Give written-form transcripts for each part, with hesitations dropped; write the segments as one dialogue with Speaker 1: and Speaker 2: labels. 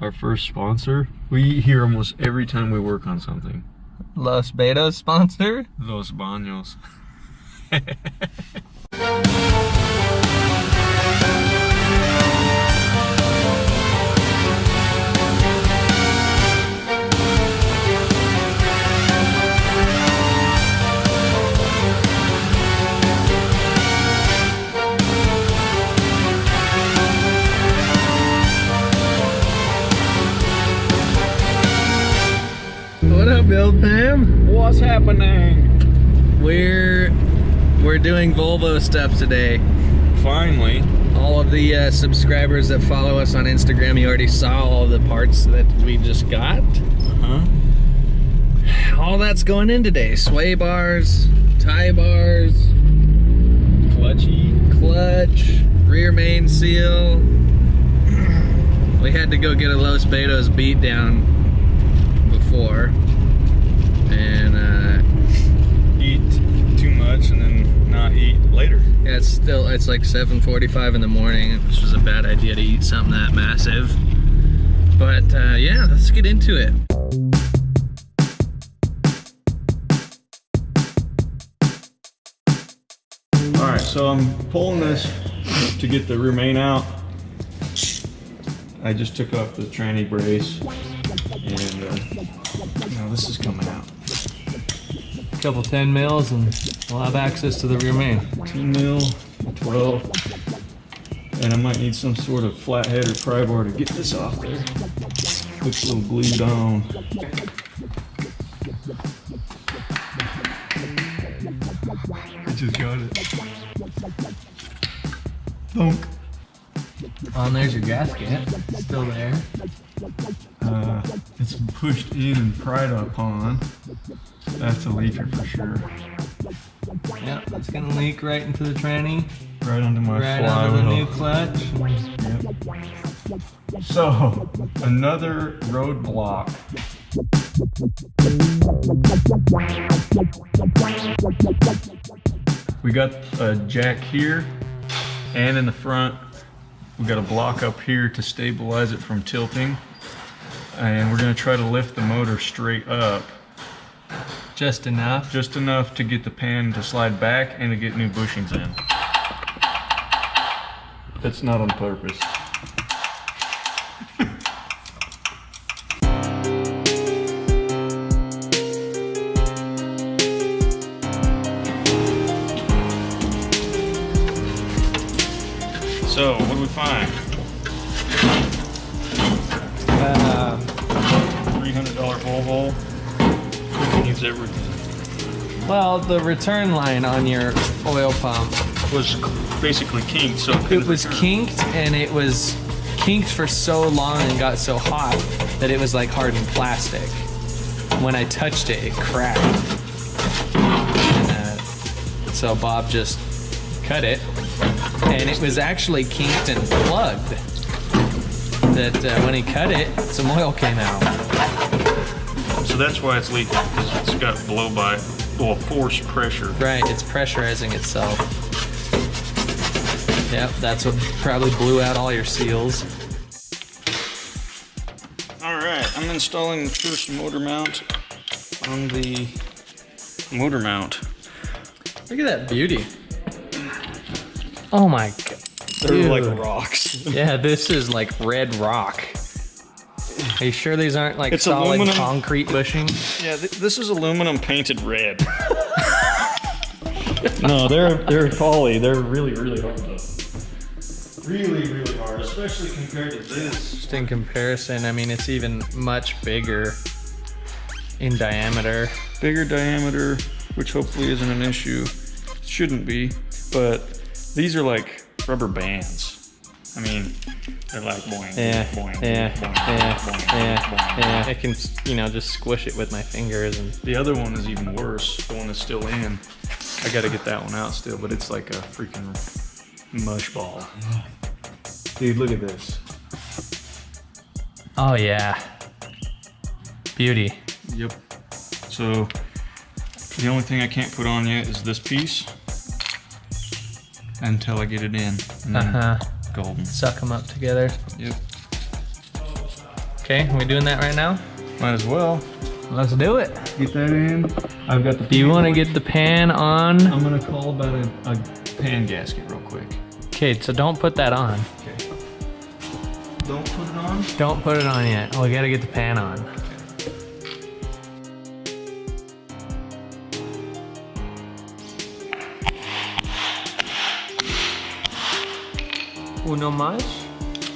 Speaker 1: Our first sponsor. We hear almost every time we work on something.
Speaker 2: Los Betos sponsor?
Speaker 1: Los Baños.
Speaker 2: What up, Build Fam?
Speaker 1: What's happening?
Speaker 2: We're doing Volvo stuff today.
Speaker 1: Finally.
Speaker 2: All of the subscribers that follow us on Instagram, you already saw all the parts that we just got. All that's going in today. Sway bars, tie bars, clutch, rear main seal. We had to go get a Los Betos beat down before and
Speaker 1: Eat too much and then not eat later.
Speaker 2: yeah, it's like 7:45 in the morning, which was a bad idea to eat something that massive, but yeah, let's get into it.
Speaker 1: All right, so I'm pulling this to get the rear main out. I just took off the tranny brace and now this is coming out.
Speaker 2: A couple 10 mils and we'll have access to the rear main.
Speaker 1: 10 mil, 12, and I might need some sort of flathead or pry bar to get this off there. Looks a little glued on. I just got it. Thunk.
Speaker 2: Oh, and there's your gasket, still there.
Speaker 1: It's pushed in and pried upon. That's a leaker for sure.
Speaker 2: Yep, it's gonna leak right into the tranny,
Speaker 1: Right onto my
Speaker 2: right onto the new
Speaker 1: flywheel.
Speaker 2: clutch.
Speaker 1: Yep. So, another roadblock. We got a jack here and in the front. We got a block up here to stabilize it from tilting. And we're gonna try to lift the motor straight up.
Speaker 2: Just enough.
Speaker 1: Just enough to get the pan to slide back and to get new bushings in. That's not on purpose. So, what do we find? $300 Volvo. We can use everything.
Speaker 2: Well, the return line on your oil pump
Speaker 1: Was basically kinked, so
Speaker 2: it was kinked, and it was kinked for so long and got so hot that it was like hardened plastic. When I touched it, it cracked. And, so Bob just cut it, and it was actually kinked and plugged. That when he cut it, some oil came out.
Speaker 1: So that's why it's leaking, because it's got blow by, well, force pressure.
Speaker 2: Right, it's pressurizing itself. Yep, that's what probably blew out all your seals.
Speaker 1: All right, I'm installing the first motor mount on the motor mount.
Speaker 2: Look at that beauty. Oh my god.
Speaker 1: They're like rocks.
Speaker 2: Yeah, this is like red rock. Are you sure these aren't like
Speaker 1: It's
Speaker 2: solid
Speaker 1: aluminum.
Speaker 2: concrete bushings?
Speaker 1: Yeah, this is aluminum painted red. No, they're poly. They're really, really hard though. Really, really hard, especially compared to this.
Speaker 2: Just in comparison, I mean, it's even much bigger in diameter.
Speaker 1: Bigger diameter, which hopefully isn't an issue. Shouldn't be, but these are like rubber bands. I mean, they're like boing,
Speaker 2: Yeah,
Speaker 1: boing, boing,
Speaker 2: yeah,
Speaker 1: boing,
Speaker 2: yeah,
Speaker 1: boing,
Speaker 2: yeah,
Speaker 1: boing,
Speaker 2: yeah.
Speaker 1: boing.
Speaker 2: I can, you know, just squish it with my fingers and.
Speaker 1: The other one is even worse. The one that's still in. I gotta get that one out still, but it's like a freaking mush ball. Dude, look at this.
Speaker 2: Oh yeah. Beauty.
Speaker 1: Yep. So the only thing I can't put on yet is this piece until I get it in. And then golden.
Speaker 2: Suck them up together.
Speaker 1: Yep.
Speaker 2: Okay, are we doing that right now?
Speaker 1: Might as well.
Speaker 2: Let's do it.
Speaker 1: Get that in. I've got the.
Speaker 2: Do you want to get the pan on?
Speaker 1: I'm gonna call about a pan gasket real quick.
Speaker 2: Okay, so don't put that on.
Speaker 1: Okay. Don't put it on?
Speaker 2: Don't put it on yet. Oh, we gotta get the pan on. Uno más?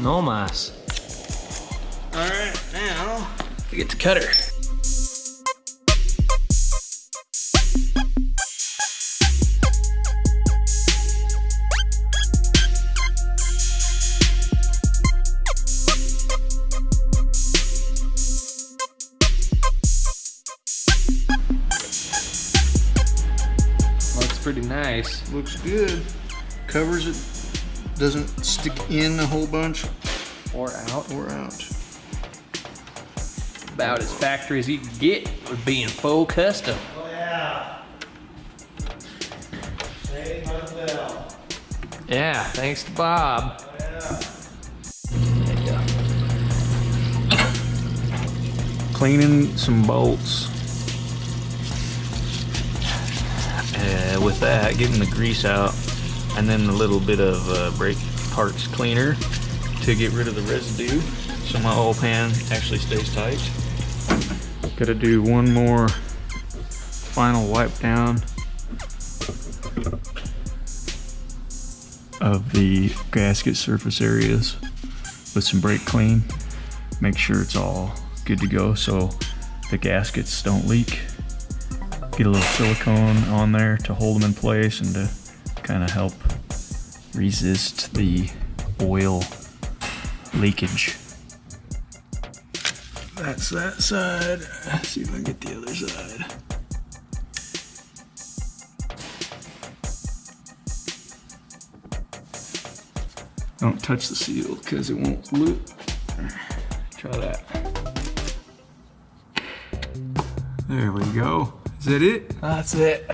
Speaker 2: No más.
Speaker 1: Alright, now
Speaker 2: We get the cutter. Looks pretty nice.
Speaker 1: looks good. Covers it. Doesn't stick in a whole bunch
Speaker 2: Or out.
Speaker 1: or out.
Speaker 2: About as factory as you can get with being full custom.
Speaker 3: Oh yeah. Hey, Bell.
Speaker 2: Yeah, thanks to Bob.
Speaker 3: Oh yeah.
Speaker 2: There you go.
Speaker 1: Cleaning some bolts. With that, getting the grease out, and then a little bit of brake parts cleaner to get rid of the residue, so my oil pan actually stays tight. Gotta do one more final wipe down of the gasket surface areas with some brake clean. Make sure it's all good to go so the gaskets don't leak. Get a little silicone on there to hold them in place and to kind of help resist the oil leakage. That's that side. Let's see if I can get the other side. Don't touch the seal because it won't loop. Try that. There we go. Is that it?
Speaker 2: That's it.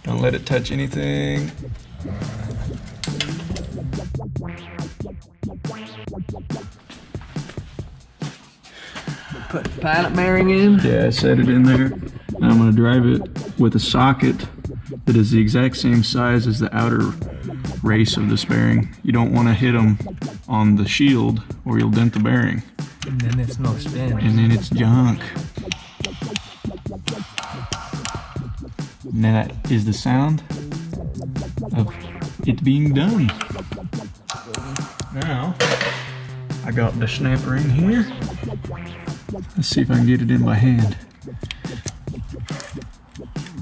Speaker 1: Don't let it touch anything.
Speaker 2: Put the pilot bearing in.
Speaker 1: Yeah, I set it in there. Now I'm gonna drive it with a socket that is the exact same size as the outer race of this bearing. You don't want to hit them on the shield or you'll dent the bearing.
Speaker 2: And then it's no spin.
Speaker 1: And then it's junk. And that is the sound of it being done. Now, I got the snapper in here. Let's see if I can get it in by hand.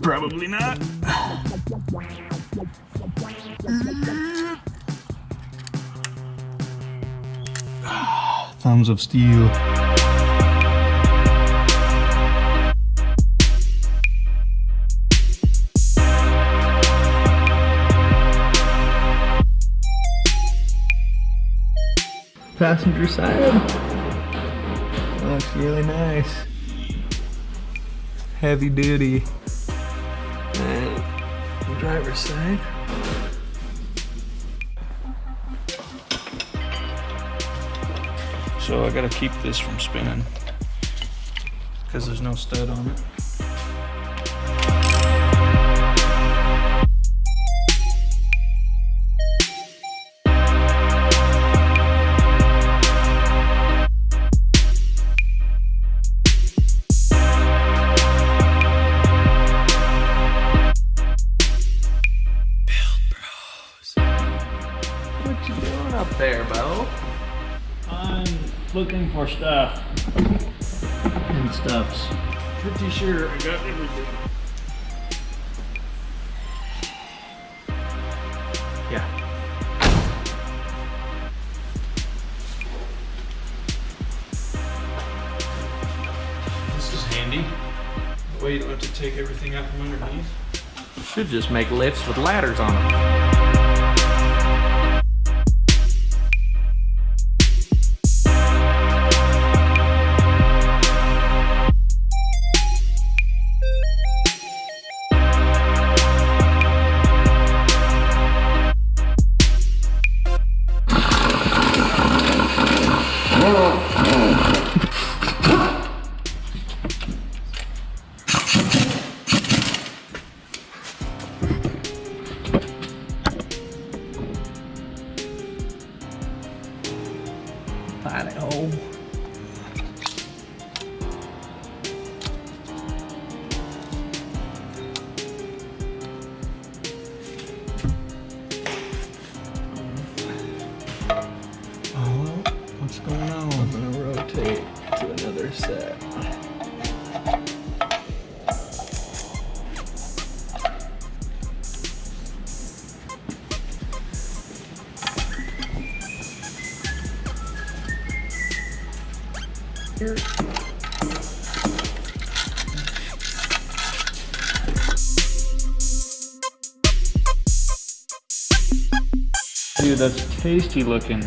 Speaker 1: Probably not. Thumbs of steel. Passenger side. Looks really nice. Heavy duty. And driver's side. So I gotta keep this from spinning because there's no stud on it.
Speaker 2: What you doing up there, Bo?
Speaker 3: I'm looking for stuff and stuffs. Pretty sure I got everything.
Speaker 1: Yeah. This is handy. That way you don't have to take everything out from underneath.
Speaker 2: Should just make lifts with ladders on them.
Speaker 1: dude, that's tasty looking.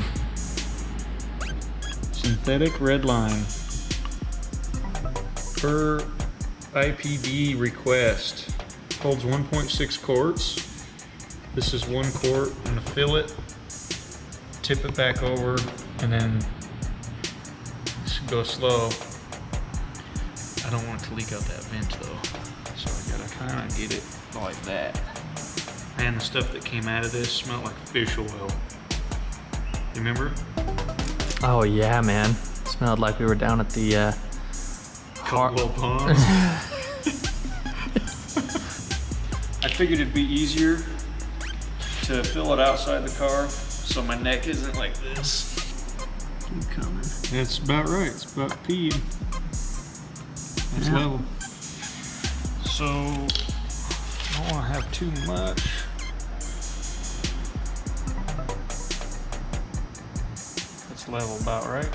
Speaker 1: Synthetic red line. Per IPD request. Holds 1.6 quarts. This is 1 quart. I'm gonna fill it, tip it back over, and then go slow. I don't want it to leak out that vent though, so I gotta kind of get it like that. And the stuff that came out of this smelled like fish oil. You remember?
Speaker 2: Oh yeah, man. Smelled like we were down at the
Speaker 1: Caldwell Pond. I figured it'd be easier to fill it outside the car so my neck isn't like this. Keep coming. That's about right. It's about peed. It's level. So I don't want to have too much. That's level about right.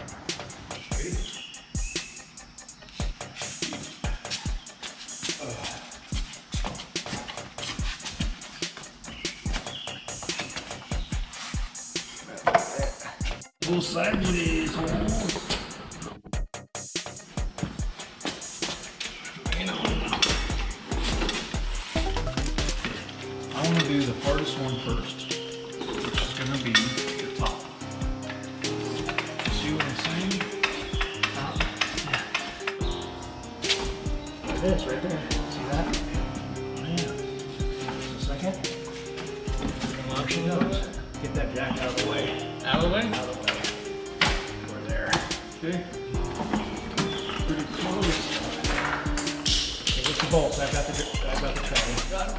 Speaker 3: Go sideways, holes.
Speaker 1: I want to do the hardest one first, which is going to be the top. See what I'm saying?
Speaker 3: Like this, right there. See that? Man. Just a second. There she goes. Get that jack out of the way.
Speaker 2: out of the way.
Speaker 3: Out of the way. We're there.
Speaker 1: Okay. Pretty close.
Speaker 3: Okay, what's the bolts? I've got the tray. Got it.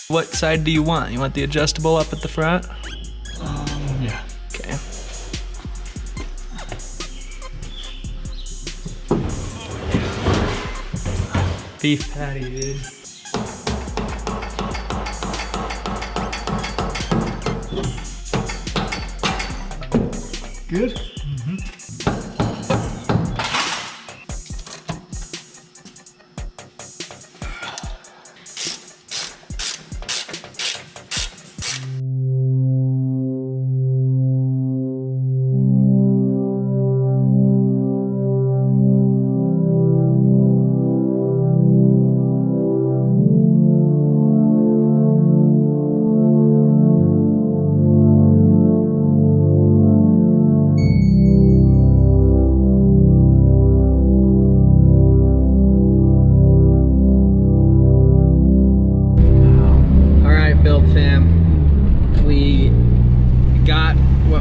Speaker 2: What side do you want? You want the adjustable up at the front?
Speaker 1: Yeah.
Speaker 2: Okay. Beef patty, dude.
Speaker 1: Good?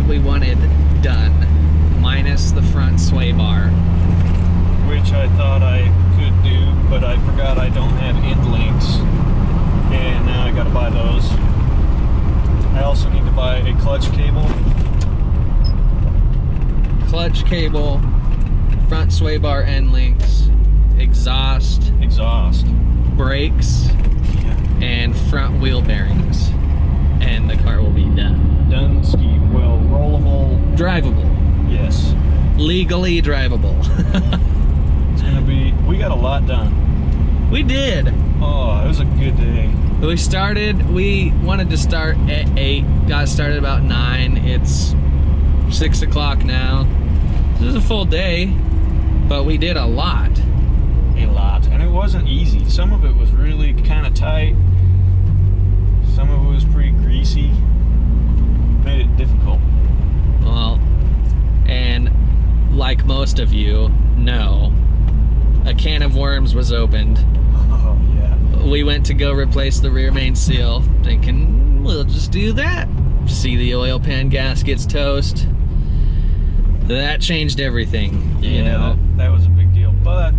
Speaker 2: We wanted done, minus the front sway bar.
Speaker 1: Which I thought I could do, but I forgot I don't have end links, and now I gotta buy those. I also need to buy a clutch cable.
Speaker 2: Clutch cable, front sway bar end links, exhaust, brakes, and front wheel bearings, and the car will be done.
Speaker 1: Done, ski, well, rollable.
Speaker 2: Drivable.
Speaker 1: Yes.
Speaker 2: Legally drivable.
Speaker 1: It's gonna be, we got a lot done.
Speaker 2: We did.
Speaker 1: Oh, it was a good day.
Speaker 2: We wanted to start at 8, got started about 9. It's 6 o'clock now. This is a full day, but we did a lot.
Speaker 1: And it wasn't easy. Some of it was really kind of tight. Some of it was pretty greasy. Made it difficult.
Speaker 2: Well, like most of you know, a can of worms was opened.
Speaker 1: Oh, yeah.
Speaker 2: We went to go replace the rear main seal, thinking we'll just do that. See the oil pan gaskets toast. That changed everything, you know.
Speaker 1: That was a big deal. But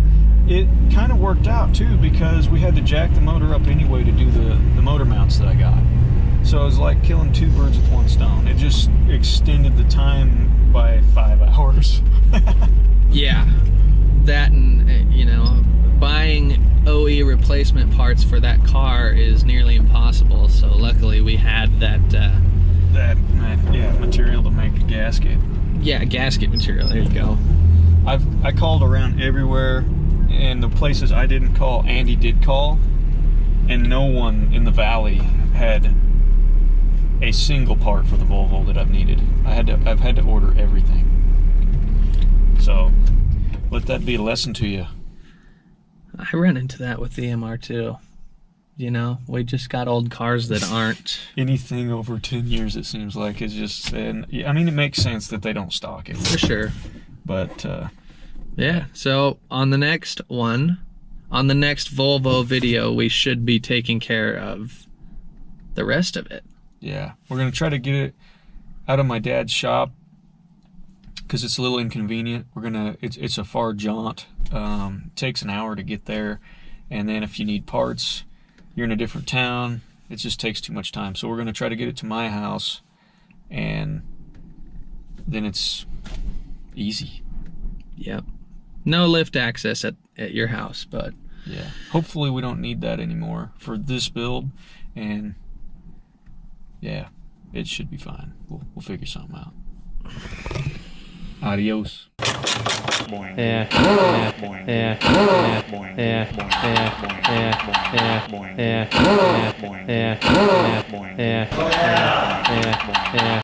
Speaker 1: it kind of worked out too, because we had to jack the motor up anyway to do the motor mounts that I got. So it was like killing two birds with one stone. It just extended the time by 5 hours.
Speaker 2: Yeah, that, and you know, buying OE replacement parts for that car is nearly impossible. So luckily we had that
Speaker 1: material to make a gasket.
Speaker 2: Yeah, gasket material. There you go.
Speaker 1: I called around everywhere, and the places I didn't call, Andy did call, and no one in the valley had a single part for the Volvo that I've needed. I've had to order everything. So let that be a lesson to you.
Speaker 2: I run into that with the MR2. You know, we just got old cars that aren't
Speaker 1: anything over 10 years, it seems like, is just, and I mean, it makes sense that they don't stock it.
Speaker 2: For sure.
Speaker 1: But
Speaker 2: yeah, so on the next one, on the next Volvo video, we should be taking care of the rest of it.
Speaker 1: Yeah, we're gonna try to get it out of my dad's shop because it's a little inconvenient. It's a far jaunt. It takes an hour to get there, and then if you need parts, you're in a different town. It just takes too much time. So we're gonna try to get it to my house, and then it's easy.
Speaker 2: Yep. No lift access at your house, but
Speaker 1: yeah, hopefully we don't need that anymore for this build, and yeah, it should be fine. We'll figure something out. Adios. Boing. Yeah. Boing. Yeah. Boing. Yeah. Yeah. Yeah. Yeah. Yeah. Yeah. Yeah. Yeah. Yeah.